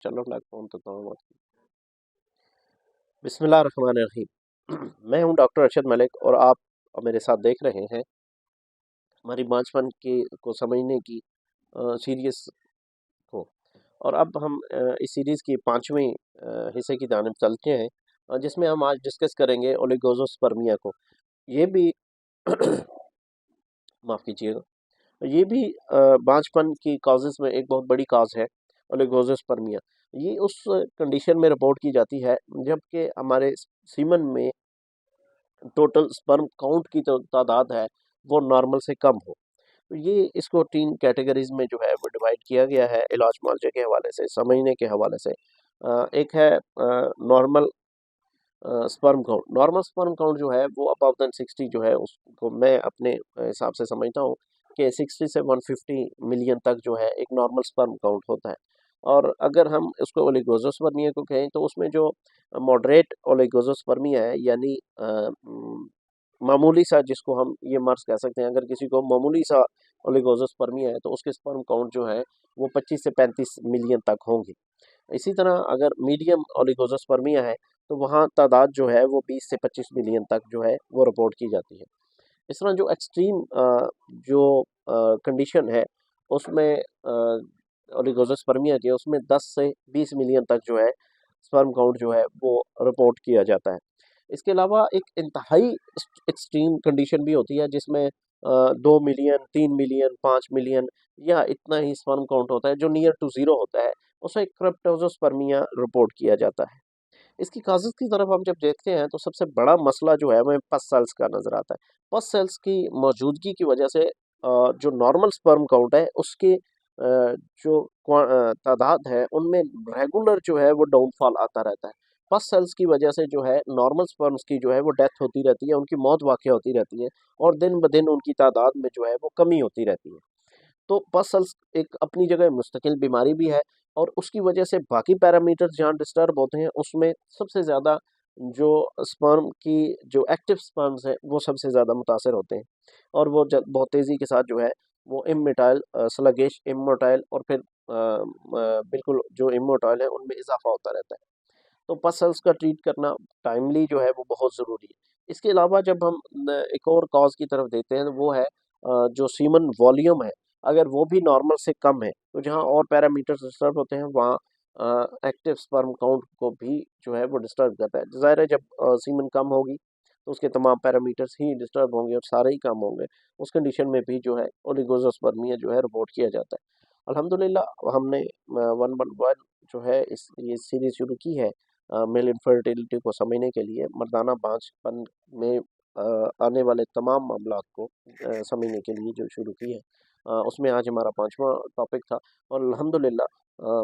चलो लग फ़ोन तो तो बिस्मिल्लाहिर्रहमानिर्रहीम। मैं हूं डॉक्टर अरशद मलिक और आप मेरे साथ देख रहे हैं हमारी बांझपन के को समझने की सीरीज़ को। और अब हम इस सीरीज़ की 5वें हिस्से की जानिब चलते हैं, जिसमें हम आज डिस्कस करेंगे ओलिगोज़ोस्पर्मिया को। ये भी माफ़ कीजिएगा, ये भी बांझपन की कॉजेज़ में एक बहुत बड़ी कॉज़ है ओलिगोज़ोस्पर्मिया। ये उस कंडीशन में रिपोर्ट की जाती है जबकि हमारे सीमन में टोटल स्पर्म काउंट की जो तादाद है वो नॉर्मल से कम हो। तो ये इसको 3 कैटेगरीज़ में जो है वो डिवाइड किया गया है इलाज मुआवजे के हवाले से, समझने के हवाले से। एक है normal sperm count. Normal sperm count जो है वो अबव देन 60 जो है उसको मैं अपने हिसाब से समझता हूँ कि 60 से 150 मिलियन तक जो है एक नॉर्मल स्पर्म काउंट होता है। और अगर हम उसको ओलिगोज़ोस्पर्मिया को कहें तो उसमें जो मॉडरेट ओलिगोज़ोस्पर्मिया है यानी मामूली सा, जिसको हम ये मर्ज़ कह सकते हैं, अगर किसी को मामूली सा ओलिगोज़ोस्पर्मिया है तो उसके स्पर्म काउंट जो है वो 25 से 35 मिलियन तक होंगे। इसी तरह अगर मीडियम ओलिगोज़ोस्पर्मिया है तो वहाँ तादाद जो है वो 20 से 25 मिलियन तक जो है वो रिपोर्ट की जाती है। इस तरह जो एक्सट्रीम जो कंडीशन है उसमें ओलिगोज़ोस्पर्मिया की उसमें 10 से 20 मिलियन तक जो है स्पर्म काउंट जो है वो रिपोर्ट किया जाता है। इसके अलावा एक इंतहाई एक्सट्रीम कंडीशन भी होती है जिसमें 2 मिलियन, 3 मिलियन, 5 मिलियन या इतना ही स्पर्म काउंट होता है जो नियर टू ज़ीरो होता है, उसे क्रिप्टोज़ोस्पर्मिया रिपोर्ट किया जाता है। इसकी काज़ज़ की तरफ हम जब देखते हैं तो सबसे बड़ा मसला जो है हमें पस सेल्स का नज़र आता है। पस सेल्स की मौजूदगी की वजह से जो नॉर्मल स्पर्म काउंट है उसके जो तादाद है उनमें रेगुलर जो है वो डाउनफॉल आता रहता है। पस सेल्स की वजह से जो है नॉर्मल स्पर्म्स की जो है वो डेथ होती रहती है, उनकी मौत वाक़या होती रहती है और दिन-ब-दिन उनकी तादाद में जो है वो कमी होती रहती है। तो पस सेल्स एक अपनी जगह मुस्तकिल बीमारी भी है और उसकी वजह से बाकी पैरामीटर्स जहाँ डिस्टर्ब होते हैं उसमें सबसे ज़्यादा जो स्पर्म की जो एक्टिव स्पर्म्स हैं वो सबसे ज़्यादा मुतासर होते हैं और वो बहुत तेज़ी के साथ जो है वो इमोटाइल स्लगिश इमोटाइल और फिर बिल्कुल जो इमोटाइल है उनमें इजाफा होता रहता है। तो पस सेल्स का ट्रीट करना टाइमली जो है वो बहुत ज़रूरी है। इसके अलावा जब हम एक और कॉज की तरफ देते हैं तो वो है जो सीमन वॉल्यूम है, अगर वो भी नॉर्मल से कम है तो जहाँ और पैरामीटर्स डिस्टर्ब होते हैं वहाँ एक्टिव स्पर्म काउंट को भी जो है वो डिस्टर्ब करता है। ज़ाहिर है जब सीमन कम होगी तो उसके तमाम पैरामीटर्स ही डिस्टर्ब होंगे और सारे ही कम होंगे। उस कंडीशन में भी जो है ओलिगोज़ोस्पर्मिया जो है रिपोर्ट किया जाता है। अल्हम्दुलिल्लाह हमने 111 जो है इस ये सीरीज़ शुरू की है मेल इनफर्टिलिटी को समझने के लिए, मर्दाना बांझपन में आने वाले तमाम मामलात को समझने के लिए जो शुरू की है। उसमें आज हमारा 5वां टॉपिक था और अल्हम्दुलिल्लाह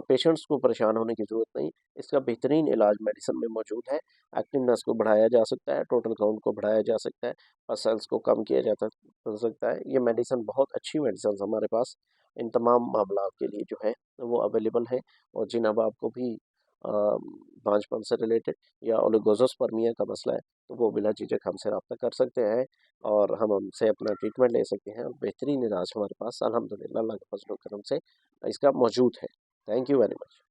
पेशेंट्स को परेशान होने की ज़रूरत नहीं, इसका बेहतरीन इलाज मेडिसिन में मौजूद है। एक्टिवनेस को बढ़ाया जा सकता है, टोटल काउंट को बढ़ाया जा सकता है और सेल्स को कम किया जाता हो सकता है। ये मेडिसिन बहुत अच्छी मेडिसिन्स हमारे पास इन तमाम मामलात के लिए जो है वो अवेलेबल है और जिन अब आपको भी अ, बांझपन से रिलेटेड या ओलिगोज़ोस्पर्मिया का मसला है, तो वो बिला झिझक हमसे राब्ता कर सकते हैं और हम उनसे अपना ट्रीटमेंट ले सकते हैं और बेहतरीन इलाज हमारे पास अल्हम्दुलिल्लाह अल्लाह के फज़ल व करम से इसका मौजूद है। Thank you very much.